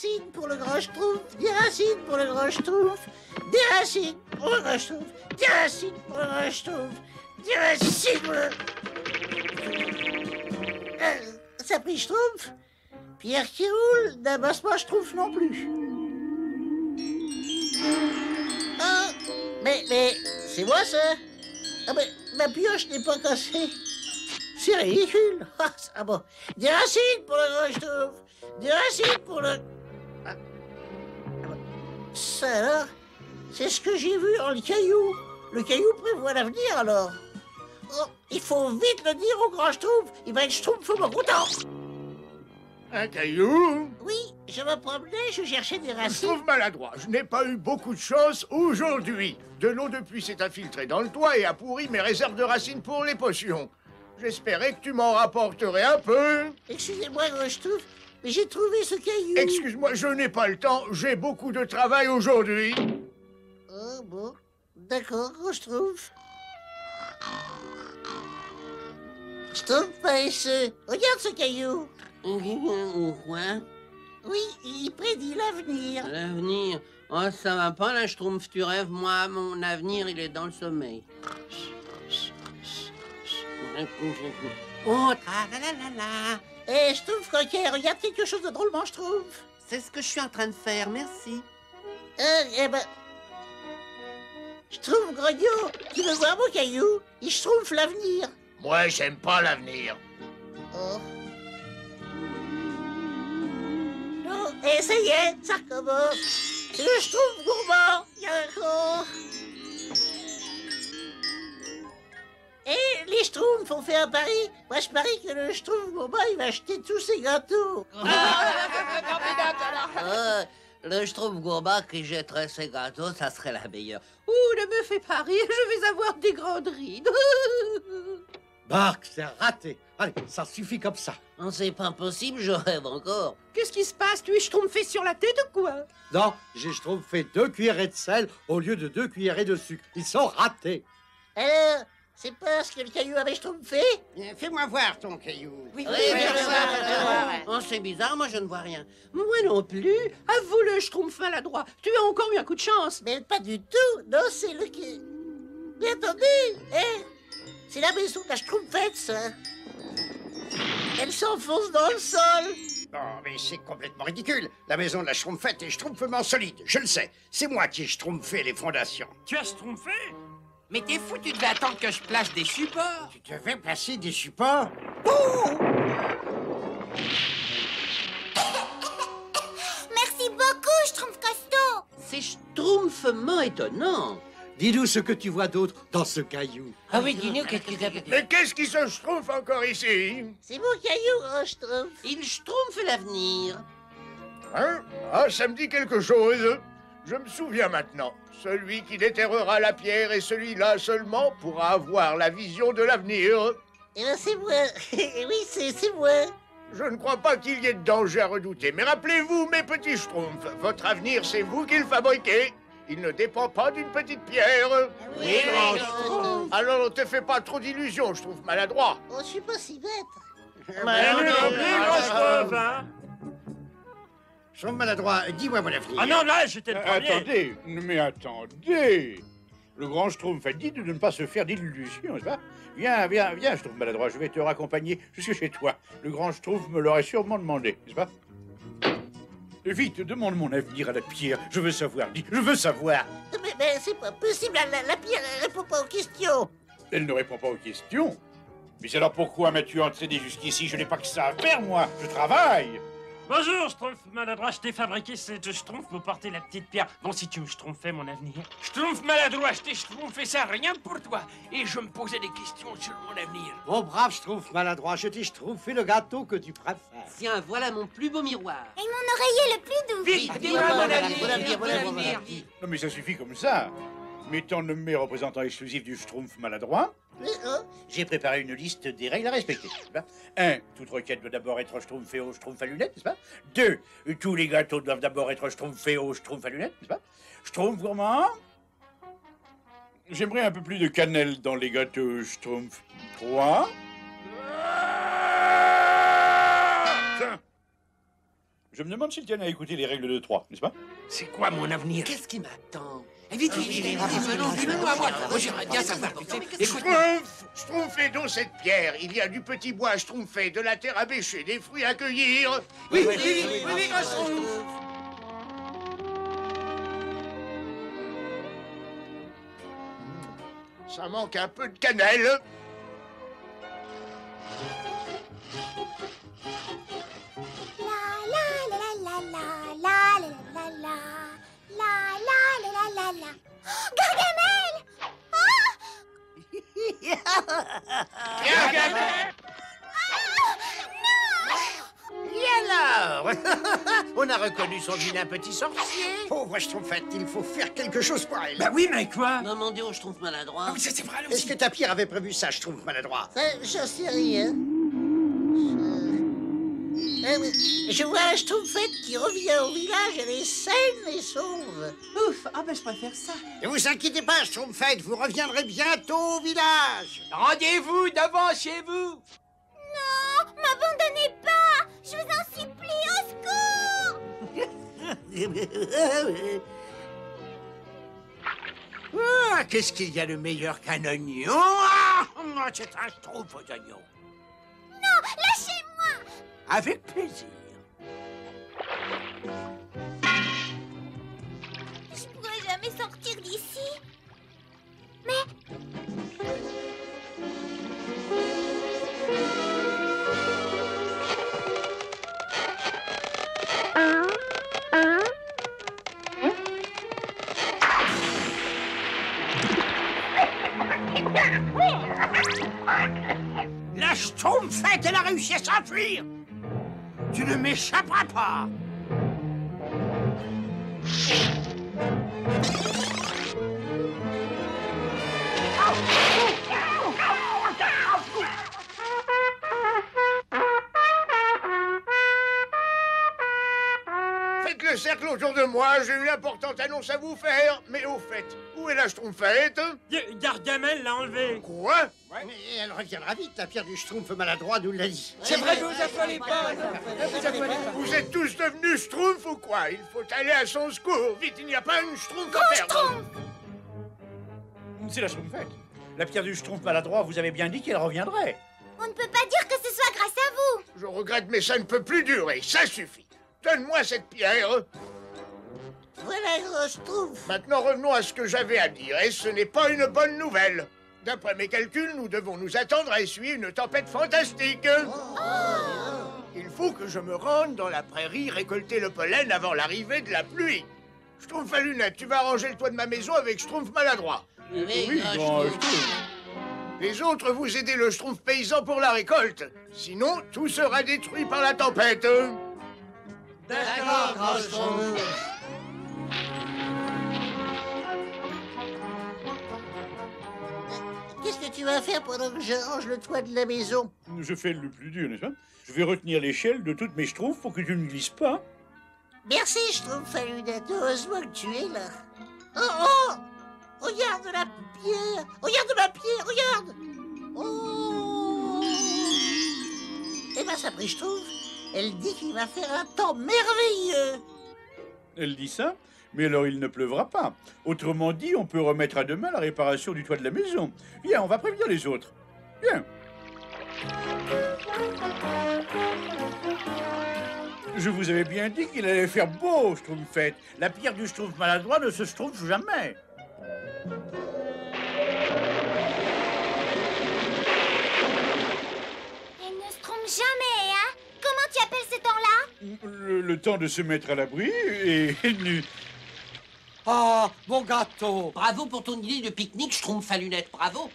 racines pour le grand Schtroumpf, des racines pour le grand Schtroumpf, des racines pour le grand Schtroumpf, des racines pour le grand Schtroumpf, des racines pour le... Ça prie Schtroumpf. Pierre qui roule n'amasse pas Schtroumpf non plus. Ah, mais c'est moi ça? Ah mais ma pioche n'est pas cassée. C'est ridicule. Ah bon. Des racines pour le grand Schtroumpf. Des racines pour le... Ah. Ça alors, c'est ce que j'ai vu dans le caillou. Le caillou prévoit l'avenir alors. Oh, il faut vite le dire au grand Schtroumpf. Il va être Schtroumpfement content. Un caillou? Oui, je me promenais, je cherchais des Je racines. trouve maladroit. Je n'ai pas eu beaucoup de chance aujourd'hui. De l'eau de pluie s'est infiltrée dans le toit et a pourri mes réserves de racines pour les potions. J'espérais que tu m'en rapporterais un peu. Excusez-moi, grand Schtroumpf, mais j'ai trouvé ce caillou. Excuse-moi, je n'ai pas le temps. J'ai beaucoup de travail aujourd'hui. Oh bon, d'accord, grand Schtroumpf. Schtroumpf paresseux, regarde ce caillou. Quoi? Oui, il prédit l'avenir. L'avenir? Oh, ça va pas, là, Schtroumpf, tu rêves. Moi, mon avenir, il est dans le sommeil. Oh, tra-la-la-la-la. Eh, Schtroumpf coquet, regarde quelque chose de drôlement, Schtroumpf. C'est ce que je suis en train de faire, merci. Eh ben... Schtroumpf grognon, tu veux voir mon caillou? Il Schtroumpf l'avenir. Moi, j'aime pas l'avenir. Oh. Non, et ça y est, ça recommence. C'est le Schtroumpf gourmand. Il y a encore... Et les Schtroumpfs ont fait un pari. Moi, je parie que le Schtroumpf gourmand, il va acheter tous ses gâteaux. Le Schtroumpf gourmand qui jetterait ses gâteaux, ça serait la meilleure. Ouh, ne me fais pas rire, je vais avoir des grandes rides. Bark, c'est raté. Allez, ça suffit comme ça. Non, c'est pas possible, je rêve encore. Qu'est-ce qui se passe? Tu es schtroumpfé sur la tête ou quoi? Non, j'ai fait 2 cuillerées de sel au lieu de 2 cuillerées de sucre. Ils sont ratés. Alors, c'est parce que le caillou avait Schtroumpfé? Fais-moi voir ton caillou. Oui, oh, c'est bizarre, moi je ne vois rien. Moi non plus. Avoue-le, Schtroumpf maladroit. Tu as encore eu un coup de chance. Mais pas du tout. Non, c'est le qui... Mais attendez, c'est la maison de la Schtroumpfette, ça. Elle s'enfonce dans le sol. Oh, mais c'est complètement ridicule. La maison de la Schtroumpfette est schtroumpfement solide, je le sais. C'est moi qui ai schtroumpfé les fondations. Tu as schtroumpfé? Mais t'es fou, tu devais attendre que je place des supports. Tu devais placer des supports? Merci beaucoup, Schtroumpf Costaud. C'est schtroumpfement étonnant. Dis-nous ce que tu vois d'autre dans ce caillou. Ah oui, dis-nous qu'est-ce qu'il y a. Mais qu'est-ce qui se schtroumpf encore ici? C'est mon caillou, grand Schtroumpf. Il schtroumpfe l'avenir. Hein? Ah, ça me dit quelque chose. Je me souviens maintenant. Celui qui déterrera la pierre et celui-là seulement pourra avoir la vision de l'avenir. Eh ben, c'est moi. Oui, c'est moi. Je ne crois pas qu'il y ait de danger à redouter. Mais rappelez-vous, mes petits schtroumpfs, votre avenir, c'est vous qui le fabriquez. Il ne dépend pas d'une petite pierre. Oui, grand Schtroumpf. Alors ne te fais pas trop d'illusions, je trouve maladroit. Oh, je suis pas si bête. Schtroumpf maladroit, dis-moi mon avenir. Ah non, là, j'étais le premier. Attendez, mais attendez. Le grand Schtroumpf a dit de ne pas se faire d'illusions, n'est-ce pas? Viens, Schtroumpf maladroit, je vais te raccompagner jusque chez toi. Le grand Schtroumpf me l'aurait sûrement demandé, n'est-ce pas? Vite, demande mon avenir à la pierre. Je veux savoir, dis, je veux savoir. Mais c'est pas possible, la pierre, elle répond pas aux questions. Elle ne répond pas aux questions. Mais alors pourquoi m'as-tu entraîné jusqu'ici? Je n'ai pas que ça à faire, moi. Je travaille. Bonjour, Schtroumpf maladroit, je t'ai fabriqué cette Schtroumpf pour porter la petite pierre. Bon, si tu me schtroumpfais mon avenir. Schtroumpf maladroit, je t'ai schtroumpfé ça rien que pour toi. Et je me posais des questions sur mon avenir. Oh, brave Schtroumpf maladroit, je t'ai schtroumpfé le gâteau que tu préfères. Tiens, voilà mon plus beau miroir. Et mon oreiller le plus doux. Vite, dis-moi mon avenir, mon avenir. Non, mais ça suffit comme ça. M'étant nommé représentant exclusif du Schtroumpf maladroit, j'ai préparé une liste des règles à respecter. 1. Toute requête doit d'abord être schtroumpfée au Schtroumpf à lunettes, n'est-ce pas? 2. Tous les gâteaux doivent d'abord être schtroumpfés au Schtroumpf à lunettes, n'est-ce pas? Schtroumpf gourmand. J'aimerais un peu plus de cannelle dans les gâteaux Schtroumpf. 3. Je me demande s'il tient à écouter les règles de 3, n'est-ce pas? C'est quoi mon avenir? Qu'est-ce qui m'attend? Vite, dis-moi à moi. Moi, j'aimerais bien savoir. Écoute, Schtroumpfez donc cette pierre. Il y a du petit bois à schtroumpfer, de la terre à bêcher, des fruits à cueillir. oui, Schtroumpf. Ça manque un peu de cannelle. Gargamel! Et alors? On a reconnu son vilain petit sorcier. Pauvre Schtroumpfette, il faut faire quelque chose pour elle. Bah oui, mais quoi? Demandez au Schtroumpf maladroit. Ah oui, c'est vrai, Est-ce que ta pierre avait prévu ça, Schtroumpf maladroit? J'en sais rien. Je vois un Schtroumpfette qui revient au village, elle est saine et sauve. Ouf, ah ben je préfère ça. Ne vous inquiétez pas, Schtroumpfette, vous reviendrez bientôt au village. Rendez-vous devant chez vous. Non, m'abandonnez pas! Je vous en supplie, au secours! Ah, qu'est-ce qu'il y a de meilleur qu'un oignon? Ah, c'est un Schtroumpf aux oignons. Non, lâchez-moi! Avec plaisir. Je pourrais jamais sortir d'ici. Mais... La Schtroumpfette, elle a réussi à s'enfuir. Tu ne m'échapperas pas. Faites le cercle autour de moi, j'ai une importante annonce à vous faire. Mais au fait, où est la Schtroumpfette? Gargamel l'a enlevé. Quoi? Mais elle reviendra vite, la pierre du Schtroumpf maladroit nous l'a dit. C'est vrai, ne vous affolez pas. Vous êtes tous devenus Schtroumpf ou quoi? Il faut aller à son secours. Vite, il n'y a pas une Schtroumpf à perdre. C'est la Schtroumpfette. La pierre du Schtroumpf maladroit, vous avez bien dit qu'elle reviendrait. On ne peut pas dire que ce soit grâce à vous. Je regrette, mais ça ne peut plus durer. Ça suffit. Donne-moi cette pierre. Voilà, gros Schtroumpf. Maintenant, revenons à ce que j'avais à dire. Et ce n'est pas une bonne nouvelle. D'après mes calculs, nous devons nous attendre à essuyer une tempête fantastique. Il faut que je me rende dans la prairie récolter le pollen avant l'arrivée de la pluie. Schtroumpf à lunettes, tu vas arranger le toit de ma maison avec Schtroumpf maladroit. Les autres, vous aidez le Schtroumpf paysan pour la récolte. Sinon, tout sera détruit par la tempête. D'accord, gros Schtroumpf. Qu'est-ce que tu vas faire pendant que je range le toit de la maison? Je fais le plus dur, n'est-ce pas? Je vais retenir l'échelle de toutes mes Schtroumpfs pour que tu ne glisses pas. Merci, Schtroumpf à lunettes. Heureusement que tu es là. Oh! Regarde la pierre! Regarde ma pierre! Regarde! Oh! Eh ben, ça prie Schtroumpf. Elle dit qu'il va faire un temps merveilleux. Elle dit ça, mais alors il ne pleuvra pas. Autrement dit, on peut remettre à demain la réparation du toit de la maison. Viens, on va prévenir les autres. Viens. Je vous avais bien dit qu'il allait faire beau, Schtroumpfette. La pierre du Schtroumpf maladroit ne se schtroumpfe jamais. Elle ne se trompe jamais, hein? Comment tu appelles ce temps-là? Le temps de se mettre à l'abri et nu. Ah, mon gâteau! Bravo pour ton idée de pique-nique, Schtroumpf à lunettes, bravo.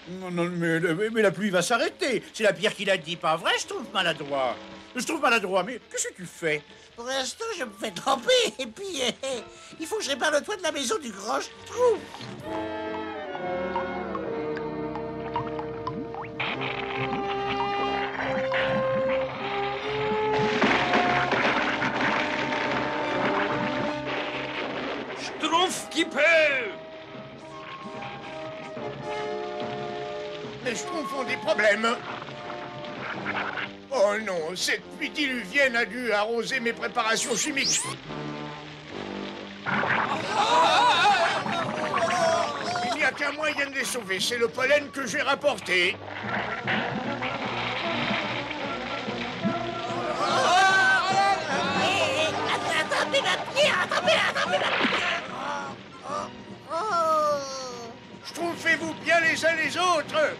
Non, mais la pluie va s'arrêter. C'est la pierre qui l'a dit, pas vrai, Schtroumpf maladroit? Schtroumpf maladroit, mais qu'est-ce que tu fais? Pour l'instant, je me fais tremper. Et puis, il faut que je répare le toit de la maison du grand Schtroumpf. Schtroumpf qui peut. Les Schtroumpfs ont des problèmes. Oh, Oh non, cette pluie diluvienne a dû arroser mes préparations chimiques. Il n'y a qu'un moyen de les sauver, c'est le pollen que j'ai rapporté. Attrapez ma pierre, attrapez-la. Schtroumpfez-vous bien les uns les autres.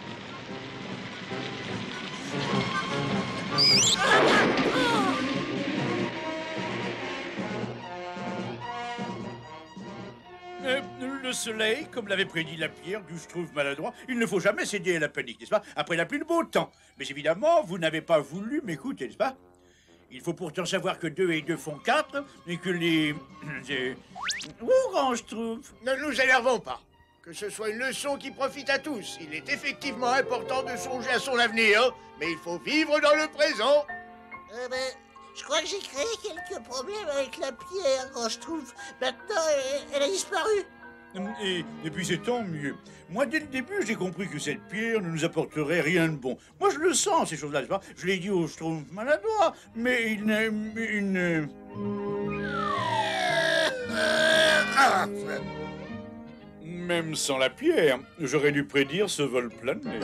Le soleil, comme l'avait prédit la pierre du Schtroumpf maladroit, il ne faut jamais céder à la panique, n'est-ce pas? Après la pluie, le beau temps. Mais évidemment, vous n'avez pas voulu m'écouter, n'est-ce pas? Il faut pourtant savoir que 2 et 2 font 4, et que les... Grand Schtroumpf. Ne nous énervons pas. Que ce soit une leçon qui profite à tous. Il est effectivement important de songer à son avenir, mais il faut vivre dans le présent. Je crois que j'ai créé quelques problèmes avec la pierre quand je trouve. Maintenant, elle a disparu. Et puis c'est tant mieux. Moi, dès le début, j'ai compris que cette pierre ne nous apporterait rien de bon. Moi, je le sens, ces choses-là, n'est-ce pas? Je l'ai dit au Schtroumpf maladroit, mais il ne... Même sans la pierre, j'aurais dû prédire ce vol plané.